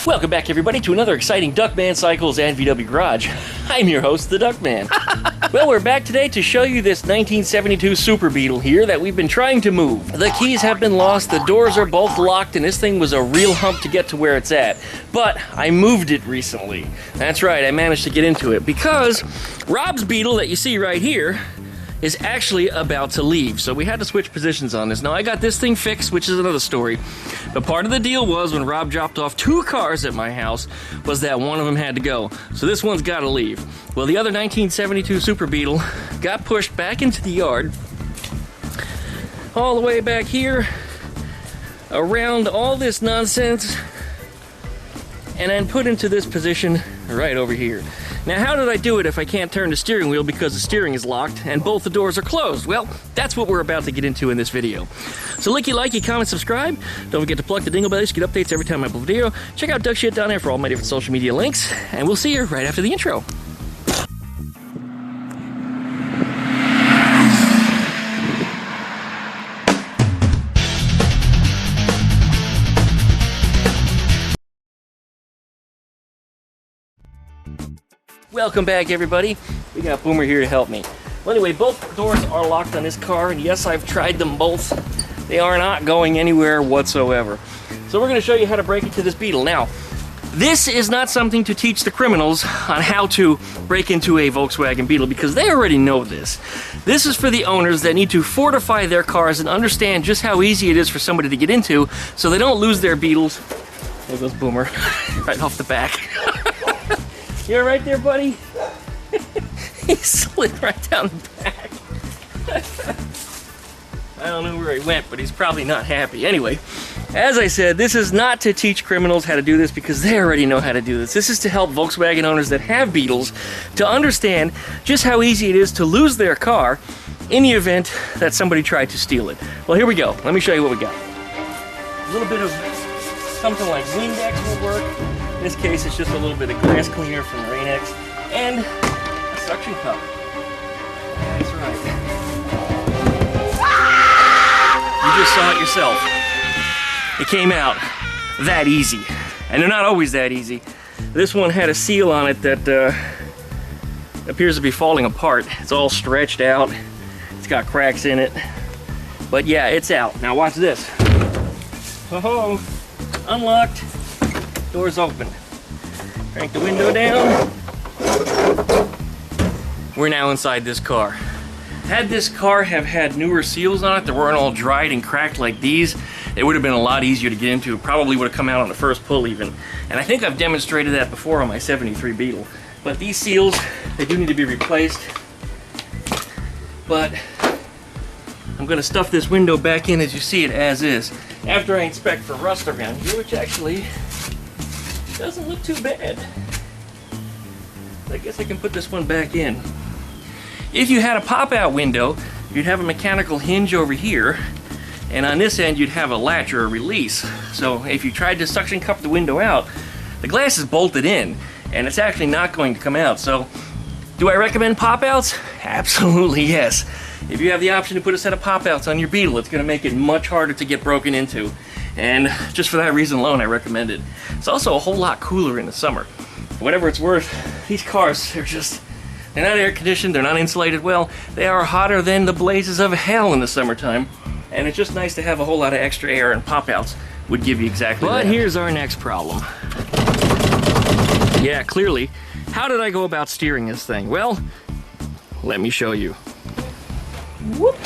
Welcome back, everybody, to another exciting DuckmanCycles and VW Garage. I'm your host, the Duckman. Well, we're back today to show you this 1972 Super Beetle here that we've been trying to move. The keys have been lost, the doors are both locked, and this thing was a real hump to get to where it's at. But I moved it recently. That's right, I managed to get into it because Rob's Beetle that you see right here is actually about to leave, so we had to switch positions on this. Now, I got this thing fixed, which is another story, but part of the deal was when Rob dropped off 2 cars at my house was that one of them had to go, so this one's got to leave. Well, the other 1972 Super Beetle got pushed back into the yard, all the way back here, around all this nonsense, and then put into this position right over here. Now, how did I do it if I can't turn the steering wheel because the steering is locked and both the doors are closed? Well, that's what we're about to get into in this video. So likey, comment, subscribe. Don't forget to plug the dingle bells to get updates every time I upload a video. Check out Duck Shit down there for all my different social media links, and we'll see you right after the intro. Welcome back, everybody. We got Boomer here to help me. Well, anyway, both doors are locked on this car, and yes, I've tried them both. They are not going anywhere whatsoever. So we're going to show you how to break into this Beetle. Now, this is not something to teach the criminals on how to break into a Volkswagen Beetle, because they already know this. This is for the owners that need to fortify their cars and understand just how easy it is for somebody to get into so they don't lose their Beetles. There goes Boomer, right off the back. You alright there, buddy? He slid right down the back. I don't know where he went, but he's probably not happy. Anyway, as I said, this is not to teach criminals how to do this because they already know how to do this. This is to help Volkswagen owners that have Beetles to understand just how easy it is to lose their car in the event that somebody tried to steal it. Well, here we go. Let me show you what we got. A little bit of something like Windex will work. In this case, it's just a little bit of glass cleaner from Rain-X and a suction cup. That's right. You just saw it yourself. It came out that easy. And they're not always that easy. This one had a seal on it that appears to be falling apart. It's all stretched out. It's got cracks in it. But yeah, it's out. Now watch this. Oh, unlocked. Doors open. Crank the window down. We're now inside this car. Had this car have had newer seals on it that weren't all dried and cracked like these, it would have been a lot easier to get into. It probably would have come out on the first pull even. And I think I've demonstrated that before on my 73 Beetle. But these seals, they do need to be replaced. But I'm going to stuff this window back in as you see it as is. After I inspect for rust around here, which actually doesn't look too bad. I guess I can put this one back in. If you had a pop-out window, you'd have a mechanical hinge over here, and on this end you'd have a latch or a release. So if you tried to suction cup the window out, the glass is bolted in, and it's actually not going to come out. So do I recommend pop-outs? Absolutely yes. If you have the option to put a set of pop-outs on your Beetle, it's going to make it much harder to get broken into. And just for that reason alone, I recommend it. It's also a whole lot cooler in the summer. For whatever it's worth, these cars, they're not air conditioned, they're not insulated well. They are hotter than the blazes of hell in the summertime. And it's just nice to have a whole lot of extra air, and pop-outs would give you exactly that. But here's our next problem. Yeah, clearly, how did I go about steering this thing? Well, let me show you. Whoop.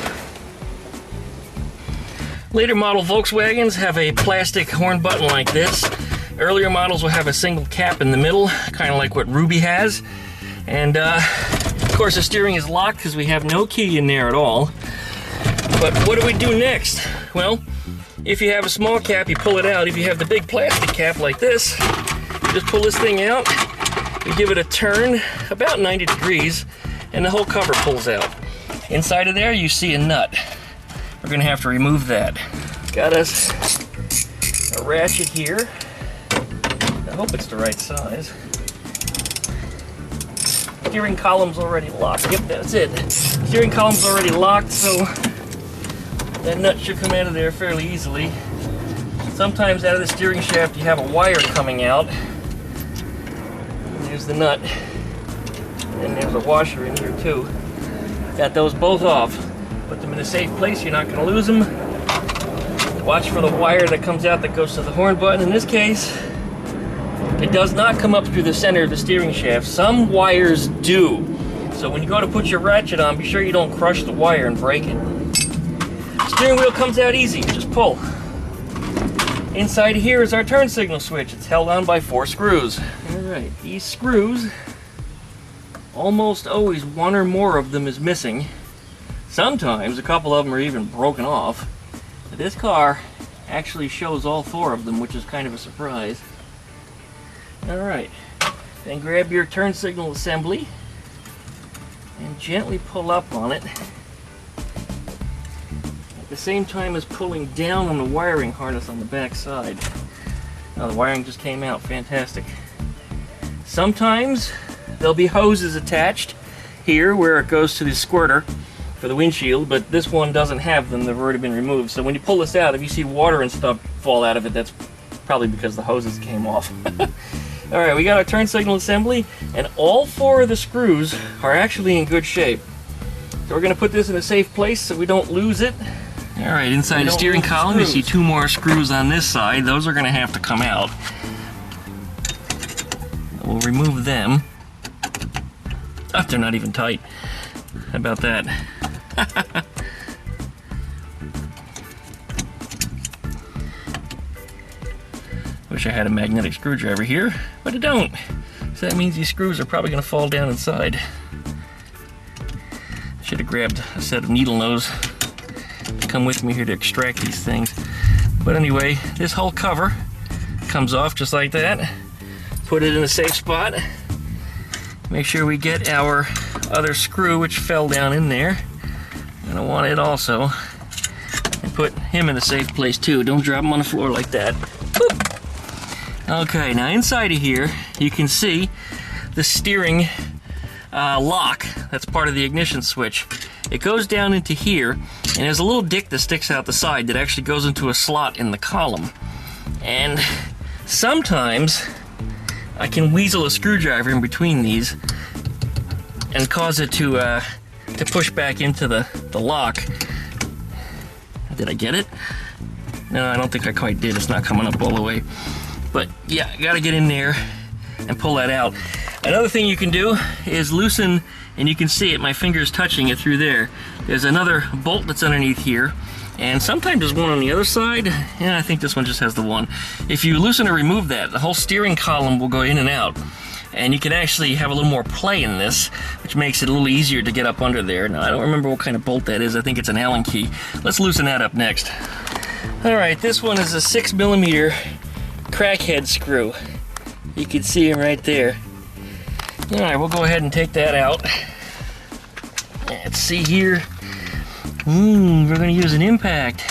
Later model Volkswagens have a plastic horn button like this. Earlier models will have a single cap in the middle, kind of like what Ruby has. And of course the steering is locked because we have no key in there at all. But what do we do next? Well, if you have a small cap, you pull it out. If you have the big plastic cap like this, you just pull this thing out, you give it a turn about 90 degrees, and the whole cover pulls out. Inside of there you see a nut. We're going to have to remove that. Got us a ratchet here. I hope it's the right size. Steering column's already locked. Yep, that's it. Steering column's already locked, so that nut should come out of there fairly easily. Sometimes out of the steering shaft you have a wire coming out. There's the nut. And there's a washer in here too. Got those both off. Put them in a safe place, you're not going to lose them. Watch for the wire that comes out that goes to the horn button. In this case, it does not come up through the center of the steering shaft. Some wires do. So when you go to put your ratchet on, be sure you don't crush the wire and break it. Steering wheel comes out easy, just pull. Inside here is our turn signal switch. It's held on by 4 screws. Alright, these screws, almost always one or more of them is missing. Sometimes a couple of them are even broken off. But this car actually shows all 4 of them, which is kind of a surprise. Alright, then grab your turn signal assembly and gently pull up on it at the same time as pulling down on the wiring harness on the back side. Now the wiring just came out, fantastic. Sometimes there'll be hoses attached here where it goes to the squirter for the windshield, but this one doesn't have them, they've already been removed. So when you pull this out, if you see water and stuff fall out of it, that's probably because the hoses came off. Alright, we got our turn signal assembly, and all 4 of the screws are actually in good shape. So we're going to put this in a safe place so we don't lose it. Alright, inside the steering column you see 2 more screws on this side. Those are going to have to come out. We'll remove them. Oh, they're not even tight. How about that? Wish I had a magnetic screwdriver here, but I don't. So that means these screws are probably going to fall down inside. Should have grabbed a set of needle nose to come with me here to extract these things. But anyway, this whole cover comes off just like that. Put it in a safe spot. Make sure we get our other screw, which fell down in there. And I want it also. And put him in a safe place too. Don't drop him on the floor like that. Boop. Okay, now inside of here, you can see the steering lock. That's part of the ignition switch. It goes down into here, and there's a little dick that sticks out the side that actually goes into a slot in the column. And sometimes I can weasel a screwdriver in between these and cause it to push back into the lock. Did I get it? No, I don't think I quite did. It's not coming up all the way. But yeah, I gotta get in there and pull that out. Another thing you can do is loosen, and you can see it, my finger's touching it through there. There's another bolt that's underneath here, and sometimes there's one on the other side. Yeah, I think this one just has the one. If you loosen or remove that, the whole steering column will go in and out. And you can actually have a little more play in this, which makes it a little easier to get up under there. Now, I don't remember what kind of bolt that is. I think it's an Allen key. Let's loosen that up next. Alright, this one is a 6mm crackhead screw. You can see him right there. Alright, we'll go ahead and take that out. Let's see here. We're going to use an impact,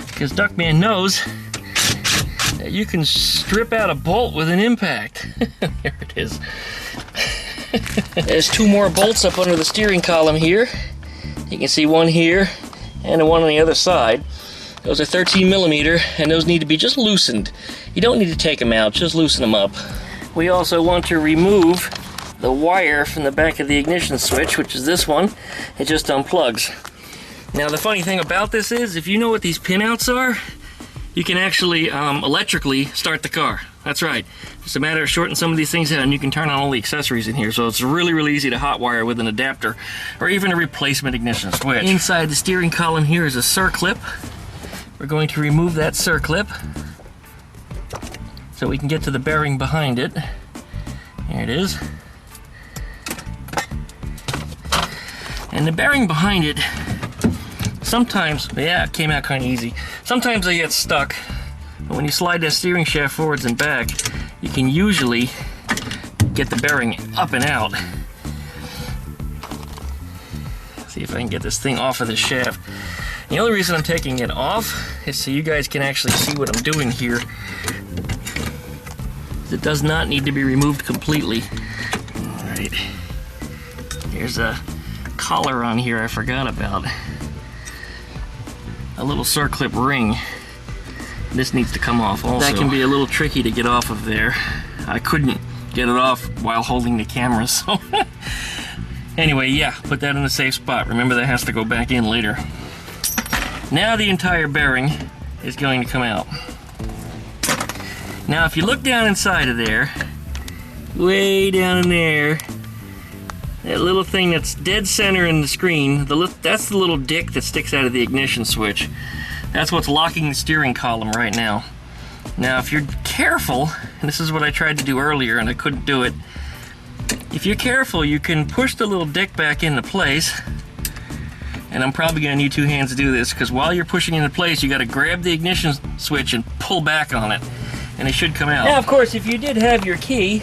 because Duckman knows that you can strip out a bolt with an impact. There it is. There's 2 more bolts up under the steering column here. You can see one here and one on the other side. Those are 13mm, and those need to be just loosened. You don't need to take them out, just loosen them up. We also want to remove the wire from the back of the ignition switch, which is this one. It just unplugs. Now the funny thing about this is, if you know what these pinouts are, you can actually electrically start the car. That's right. It's a matter of shorting some of these things out, and you can turn on all the accessories in here. So it's really, really easy to hotwire with an adapter or even a replacement ignition switch. Inside the steering column here is a circlip. We're going to remove that circlip so we can get to the bearing behind it. There it is. And the bearing behind it, sometimes, yeah, it came out kind of easy. Sometimes they get stuck, but when you slide that steering shaft forwards and back, you can usually get the bearing up and out. See if I can get this thing off of the shaft. The only reason I'm taking it off is so you guys can actually see what I'm doing here. It does not need to be removed completely. Alright. There's a collar on here I forgot about. A little circlip ring. This needs to come off also. That can be a little tricky to get off of there. I couldn't get it off while holding the camera, so... Anyway, yeah, put that in a safe spot. Remember, that has to go back in later. Now the entire bearing is going to come out. Now, if you look down inside of there, way down in there, that little thing that's dead center in the screen, that's the little dick that sticks out of the ignition switch. That's what's locking the steering column right now. Now, if you're careful, and this is what I tried to do earlier and I couldn't do it, if you're careful, you can push the little dick back into place. And I'm probably going to need two hands to do this, because while you're pushing into place, you got to grab the ignition switch and pull back on it, and it should come out. Now, of course, if you did have your key,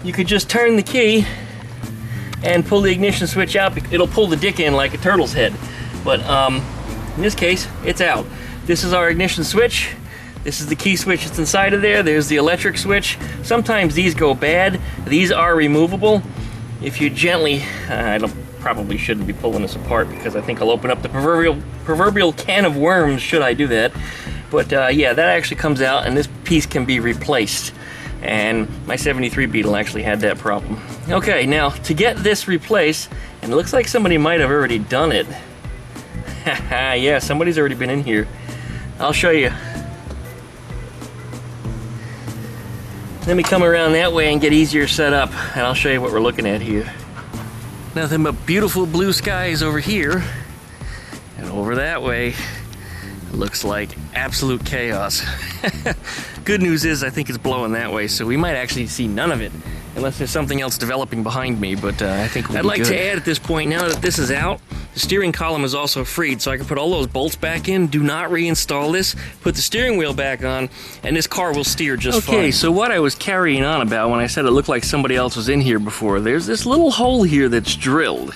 you could just turn the key and pull the ignition switch out. It'll pull the dick in like a turtle's head. But in this case, it's out. This is our ignition switch. This is the key switch that's inside of there. There's the electric switch. Sometimes these go bad. These are removable. If you gently, probably shouldn't be pulling this apart, because I think I'll open up the proverbial can of worms should I do that. But yeah, that actually comes out, and this piece can be replaced. And my 73 Beetle actually had that problem. Okay, now to get this replaced, and it looks like somebody might have already done it. Haha, yeah, somebody's already been in here. I'll show you. Let me come around that way and get easier set up, and I'll show you what we're looking at here. Nothing but beautiful blue skies over here, and over that way, it looks like absolute chaos. Good news is I think it's blowing that way, so we might actually see none of it, unless there's something else developing behind me, but I think we'll be good. I'd like to add at this point, now that this is out, the steering column is also freed, so I can put all those bolts back in. Do not reinstall this. Put the steering wheel back on, and this car will steer just fine. Okay, so what I was carrying on about when I said it looked like somebody else was in here before, there's this little hole here that's drilled.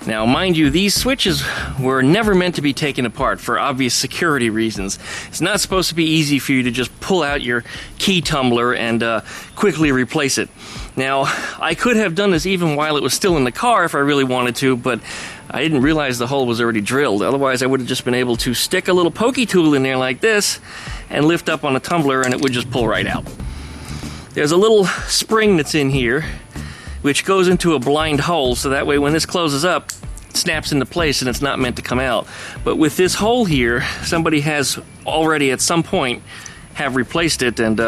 Now, mind you, these switches were never meant to be taken apart for obvious security reasons. It's not supposed to be easy for you to just pull out your key tumbler and quickly replace it. Now, I could have done this even while it was still in the car if I really wanted to, but I didn't realize the hole was already drilled. Otherwise, I would have just been able to stick a little pokey tool in there like this and lift up on a tumbler, and it would just pull right out. There's a little spring that's in here, which goes into a blind hole, so that way when this closes up, it snaps into place and it's not meant to come out. But with this hole here, somebody has already at some point have replaced it, and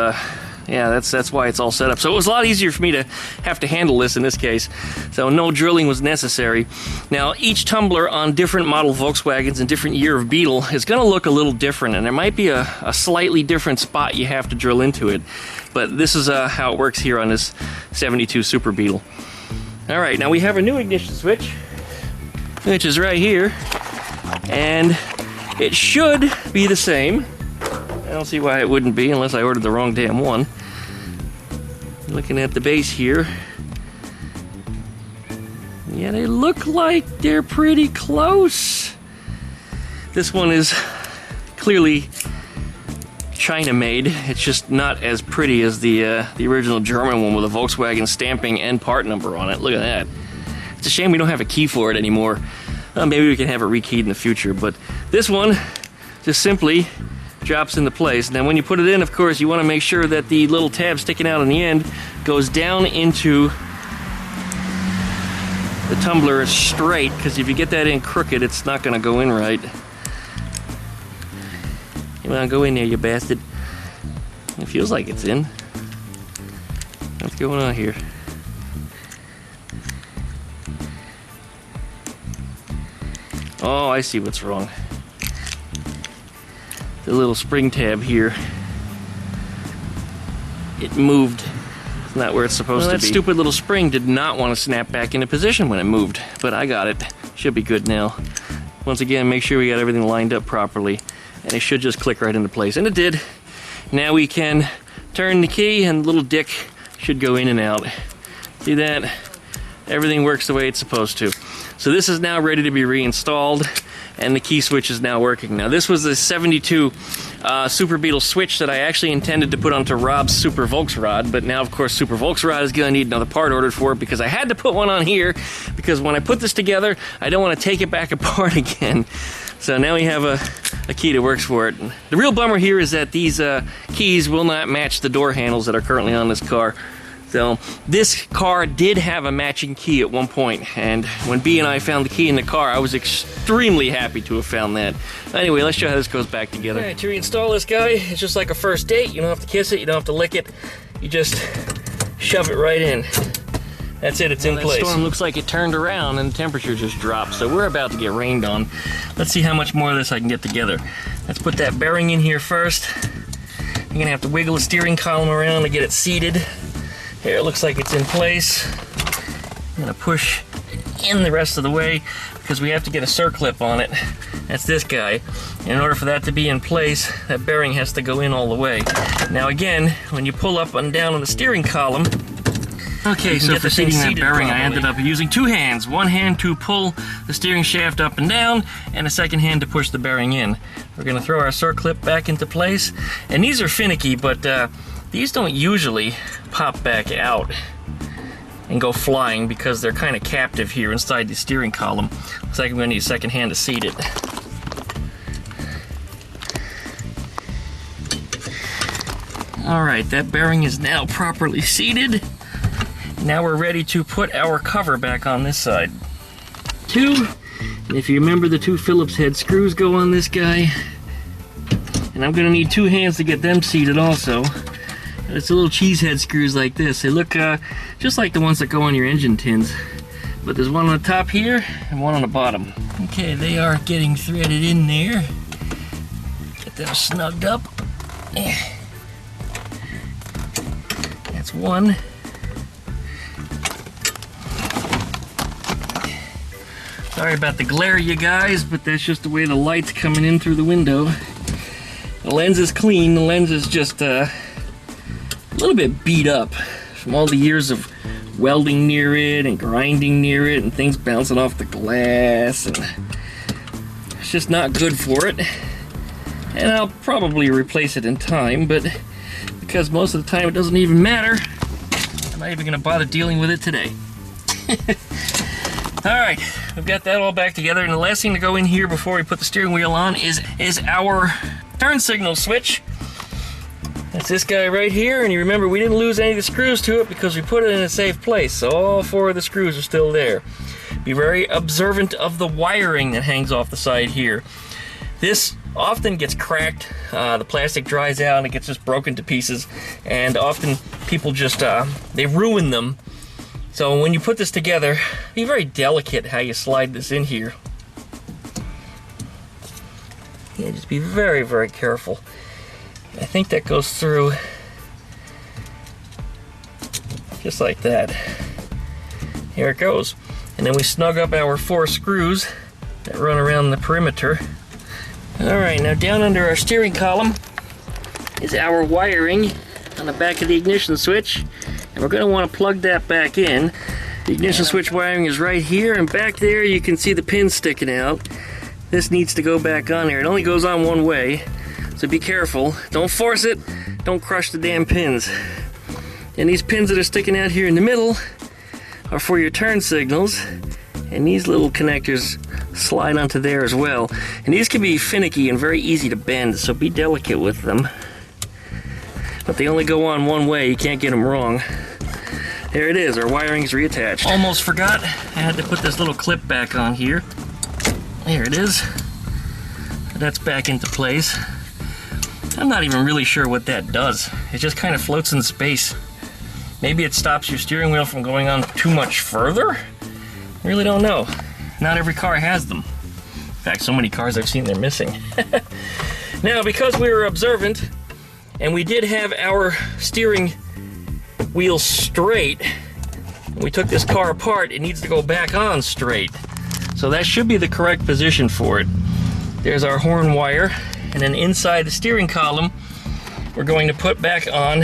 yeah, that's why it's all set up. So it was a lot easier for me to have to handle this in this case, so no drilling was necessary. Now, each tumbler on different model Volkswagens and different year of Beetle is going to look a little different, and there might be a slightly different spot you have to drill into it. But this is how it works here on this 72 Super Beetle. Alright, now we have a new ignition switch, which is right here, and it should be the same. I don't see why it wouldn't be unless I ordered the wrong damn one. Looking at the base here, yeah, they look like they're pretty close. This one is clearly China made. It's just not as pretty as the original German one with a Volkswagen stamping and part number on it. Look at that. It's a shame we don't have a key for it anymore. Maybe we can have it rekeyed in the future, but this one just simply drops into place. Now when you put it in, of course, you want to make sure that the little tab sticking out on the end goes down into the tumbler straight, because if you get that in crooked, it's not going to go in right. Come on, go in there, you bastard. It feels like it's in. What's going on here? Oh, I see what's wrong. The little spring tab here, it moved. It's not where it's supposed to be. That stupid little spring did not want to snap back into position when it moved, but I got it. Should be good now. Once again, make sure we got everything lined up properly, and it should just click right into place, and it did. Now we can turn the key, and the little dick should go in and out. See that? Everything works the way it's supposed to. So this is now ready to be reinstalled, and the key switch is now working. Now this was the 72 Super Beetle switch that I actually intended to put onto Rob's Super Volksrod, but now of course Super Volksrod is going to need another part ordered for it, because I had to put one on here, because when I put this together, I don't want to take it back apart again. So now we have a key that works for it. The real bummer here is that these keys will not match the door handles that are currently on this car. So this car did have a matching key at one point, and when B and I found the key in the car, I was extremely happy to have found that. Anyway, let's show how this goes back together. All right, to reinstall this guy, it's just like a first date. You don't have to kiss it, you don't have to lick it. You just shove it right in. That's it, it's in place. The storm looks like it turned around and the temperature just dropped, so we're about to get rained on. Let's see how much more of this I can get together. Let's put that bearing in here first. You're gonna have to wiggle the steering column around to get it seated. Here, it looks like it's in place. I'm gonna push in the rest of the way because we have to get a circlip on it. That's this guy. And in order for that to be in place, that bearing has to go in all the way. Now again, when you pull up and down on the steering column, okay, so for seating that bearing, I ended up using two hands. One hand to pull the steering shaft up and down, and a second hand to push the bearing in. We're gonna throw our circlip back into place. And these are finicky, but these don't usually pop back out and go flying because they're kind of captive here inside the steering column. Looks like I'm going to need a second hand to seat it. Alright, that bearing is now properly seated. Now we're ready to put our cover back on this side. And if you remember, the two Phillips head screws go on this guy. And I'm going to need two hands to get them seated also. It's a little cheese head screws like this. They look just like the ones that go on your engine tins. But there's one on the top here and one on the bottom. Okay, they are getting threaded in there. Get them snugged up. That's one. Sorry about the glare, you guys, but that's just the way the light's coming in through the window. The lens is clean. The lens is just a little bit beat up from all the years of welding near it and grinding near it and things bouncing off the glass, and it's just not good for it. And I'll probably replace it in time, but because most of the time it doesn't even matter, I'm not even going to bother dealing with it today. Alright, we've got that all back together, and the last thing to go in here before we put the steering wheel on is our turn signal switch. That's this guy right here, and you remember we didn't lose any of the screws to it because we put it in a safe place, so all four of the screws are still there. Be very observant of the wiring that hangs off the side here. This often gets cracked, the plastic dries out and it gets just broken to pieces, and often people just, they ruin them. So when you put this together, be very delicate how you slide this in here. Yeah, just be very, very careful. I think that goes through just like that. Here it goes. And then we snug up our four screws that run around the perimeter. Alright, now down under our steering column is our wiring on the back of the ignition switch. And we're going to want to plug that back in. The ignition switch wiring is right here, and back there you can see the pins sticking out. This needs to go back on there. It only goes on one way. So be careful, don't force it, don't crush the damn pins. And these pins that are sticking out here in the middle are for your turn signals, and these little connectors slide onto there as well. And these can be finicky and very easy to bend, so be delicate with them. But they only go on one way, you can't get them wrong. There it is, our wiring's reattached. Almost forgot, I had to put this little clip back on here. There it is. That's back into place. I'm not even really sure what that does. It just kind of floats in space. Maybe it stops your steering wheel from going on too much further? I really don't know. Not every car has them. In fact, so many cars I've seen they're missing. Now, because we were observant, and we did have our steering wheel straight, and we took this car apart, it needs to go back on straight. So that should be the correct position for it. There's our horn wire. And then inside the steering column, we're going to put back on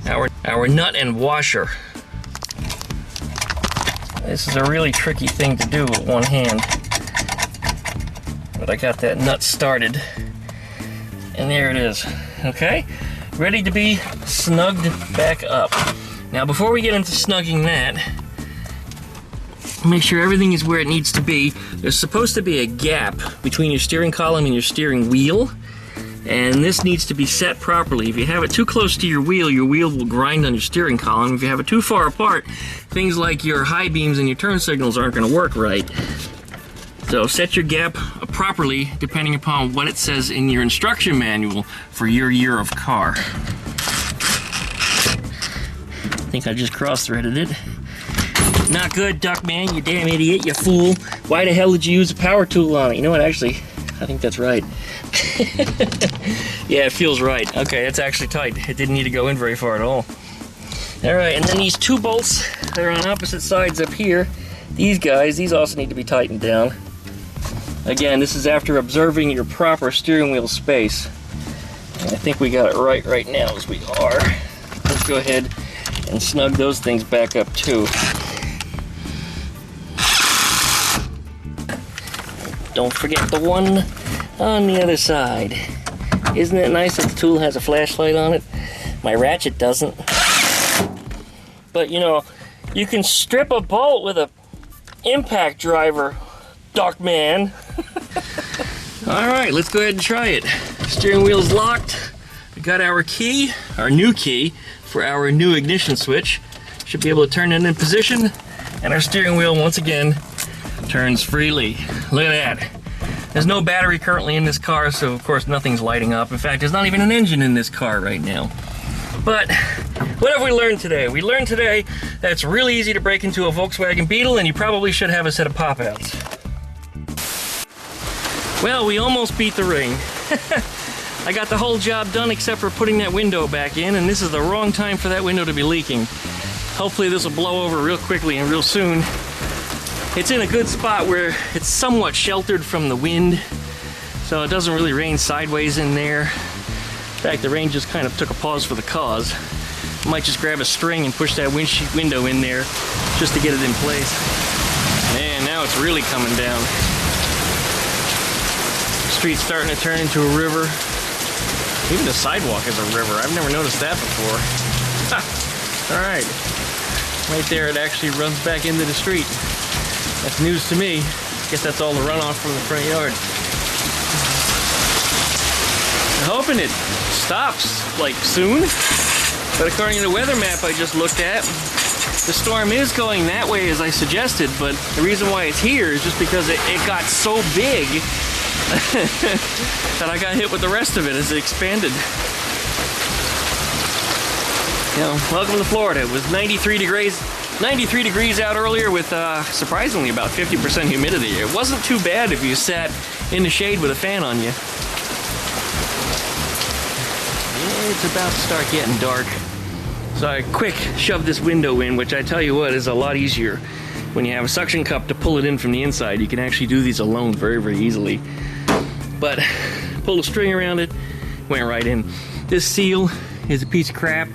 our nut and washer. This is a really tricky thing to do with one hand. But I got that nut started. And there it is. Okay? Ready to be snugged back up. Now before we get into snugging that, Make sure everything is where it needs to be. There's supposed to be a gap between your steering column and your steering wheel, and this needs to be set properly. If you have it too close to your wheel will grind on your steering column. If you have it too far apart, things like your high beams and your turn signals aren't going to work right. So set your gap properly depending upon what it says in your instruction manual for your year of car. I think I just cross-threaded it. Not good, Duckman, you damn idiot, you fool. Why the hell did you use a power tool on it? You know what, actually, I think that's right. Yeah, it feels right. Okay, it's actually tight. It didn't need to go in very far at all. Alright, and then these two bolts that are on opposite sides up here, these also need to be tightened down. Again, this is after observing your proper steering wheel space. And I think we got it right now as we are. Let's go ahead and snug those things back up too. Don't forget the one on the other side. Isn't it nice that the tool has a flashlight on it? My ratchet doesn't. But you know, you can strip a bolt with a impact driver, Duckman. Alright, let's go ahead and try it. Steering wheel's locked. We got our key, our new key, for our new ignition switch. Should be able to turn it in position, and our steering wheel once again turns freely. Look at that. There's no battery currently in this car, so of course nothing's lighting up. In fact, there's not even an engine in this car right now. But what have we learned today? We learned today that it's really easy to break into a Volkswagen Beetle, and you probably should have a set of pop-outs. Well, we almost beat the ring. I got the whole job done except for putting that window back in, and this is the wrong time for that window to be leaking. Hopefully this will blow over real quickly and real soon. It's in a good spot where it's somewhat sheltered from the wind, so it doesn't really rain sideways in there. In fact, the rain just kind of took a pause for the cause. I might just grab a string and push that window in there just to get it in place. Man, now it's really coming down. The street's starting to turn into a river. Even the sidewalk is a river. I've never noticed that before. All right. Right there, it actually runs back into the street. That's news to me. Guess that's all the runoff from the front yard. I'm hoping it stops, like, soon. But according to the weather map I just looked at, the storm is going that way as I suggested, but the reason why it's here is just because it got so big that I got hit with the rest of it as it expanded. You know, welcome to Florida. It was 93 degrees out earlier with surprisingly about 50% humidity. It wasn't too bad if you sat in the shade with a fan on you. Yeah, it's about to start getting dark. So I quick shoved this window in, which I tell you what is a lot easier. When you have a suction cup to pull it in from the inside, you can actually do these alone very, very easily. But pull a string around it, went right in. This seal is a piece of crap.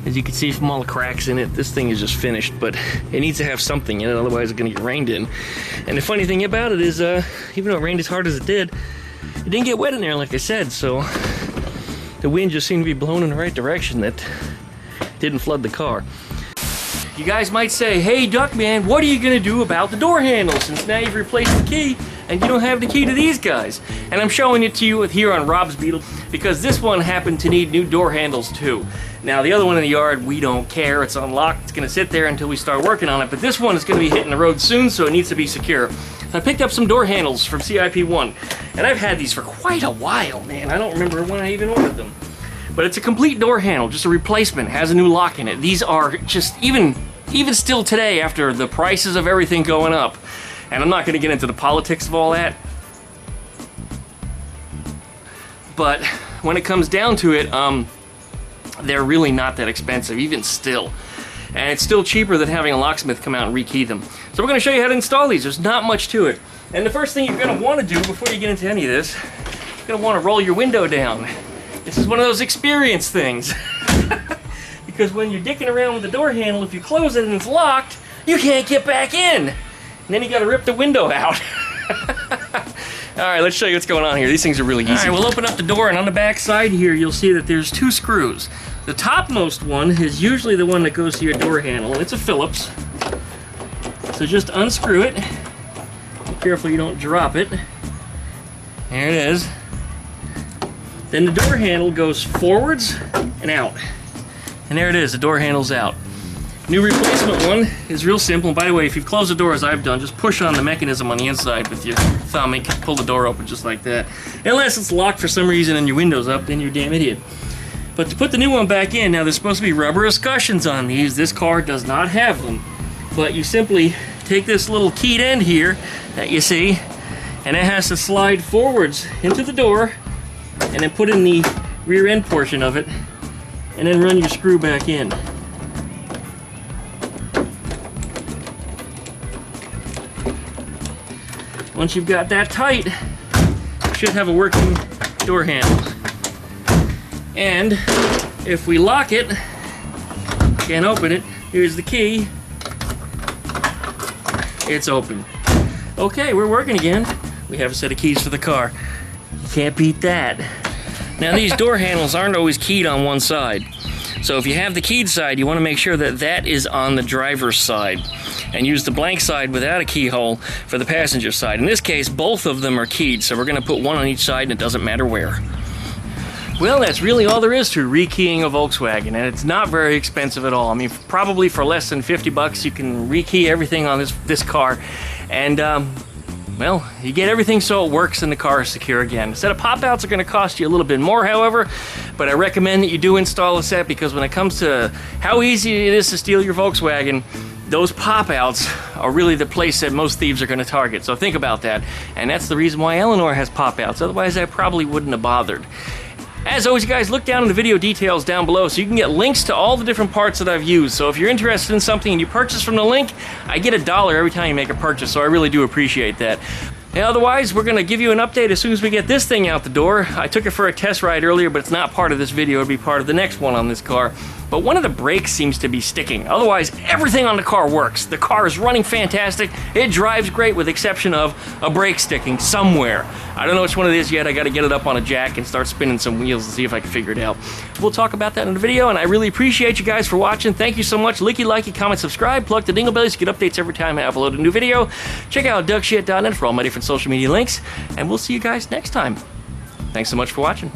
As you can see from all the cracks in it, this thing is just finished, but it needs to have something in it, otherwise it's going to get rained in. And the funny thing about it is, even though it rained as hard as it did, it didn't get wet in there like I said, so the wind just seemed to be blowing in the right direction that didn't flood the car. You guys might say, hey Duckman, what are you going to do about the door handle since now you've replaced the key and you don't have the key to these guys? And I'm showing it to you here on Rob's Beetle because this one happened to need new door handles too. Now the other one in the yard, we don't care. It's unlocked. It's going to sit there until we start working on it. But this one is going to be hitting the road soon, so it needs to be secure. So I picked up some door handles from CIP1. And I've had these for quite a while, man. I don't remember when I even ordered them. But it's a complete door handle, just a replacement. It has a new lock in it. These are just, even still today, after the prices of everything going up, and I'm not going to get into the politics of all that, but when it comes down to it, they're really not that expensive, even still. And it's still cheaper than having a locksmith come out and rekey them. So we're going to show you how to install these. There's not much to it. And the first thing you're going to want to do before you get into any of this, you're going to want to roll your window down. This is one of those experience things. Because when you're dicking around with the door handle, if you close it and it's locked, you can't get back in. And then you got to rip the window out. Alright, let's show you what's going on here. These things are really easy. Alright, we'll open up the door, and on the back side here, you'll see that there's two screws. The topmost one is usually the one that goes to your door handle. It's a Phillips. So just unscrew it. Be careful you don't drop it. There it is. Then the door handle goes forwards and out. And there it is, the door handle's out. New replacement one is real simple. And by the way, if you've closed the door as I've done, just push on the mechanism on the inside with your thumb and pull the door open just like that. Unless it's locked for some reason and your window's up, then you're a damn idiot. But to put the new one back in, now there's supposed to be rubber escutcheons on these. This car does not have them. But you simply take this little keyed end here that you see, and it has to slide forwards into the door, and then put in the rear end portion of it, and then run your screw back in. Once you've got that tight, you should have a working door handle. And if we lock it, can't open it, here's the key, it's open. Okay, we're working again. We have a set of keys for the car. You can't beat that. Now these door handles aren't always keyed on one side. So if you have the keyed side, you want to make sure that that is on the driver's side. And use the blank side without a keyhole for the passenger side. In this case, both of them are keyed, so we're going to put one on each side and it doesn't matter where. Well, that's really all there is to rekeying a Volkswagen, and it's not very expensive at all. I mean, probably for less than 50 bucks, you can rekey everything on this car, and well, you get everything so it works and the car is secure again. A set of pop-outs are going to cost you a little bit more, however, but I recommend that you do install a set, because when it comes to how easy it is to steal your Volkswagen, those pop-outs are really the place that most thieves are going to target. So think about that, and that's the reason why Eleanor has pop-outs. Otherwise, I probably wouldn't have bothered. As always, you guys, look down in the video details down below so you can get links to all the different parts that I've used. So if you're interested in something and you purchase from the link, I get $1 every time you make a purchase, so I really do appreciate that. And otherwise, we're going to give you an update as soon as we get this thing out the door. I took it for a test ride earlier, but it's not part of this video. It'll be part of the next one on this car. But one of the brakes seems to be sticking. Otherwise, everything on the car works. The car is running fantastic. It drives great with the exception of a brake sticking somewhere. I don't know which one it is yet. I got to get it up on a jack and start spinning some wheels and see if I can figure it out. We'll talk about that in the video, and I really appreciate you guys for watching. Thank you so much. Licky, likey, comment, subscribe, plug the dingle bells to get updates every time I upload a new video. Check out duckshit.net for all my different social media links, and we'll see you guys next time. Thanks so much for watching.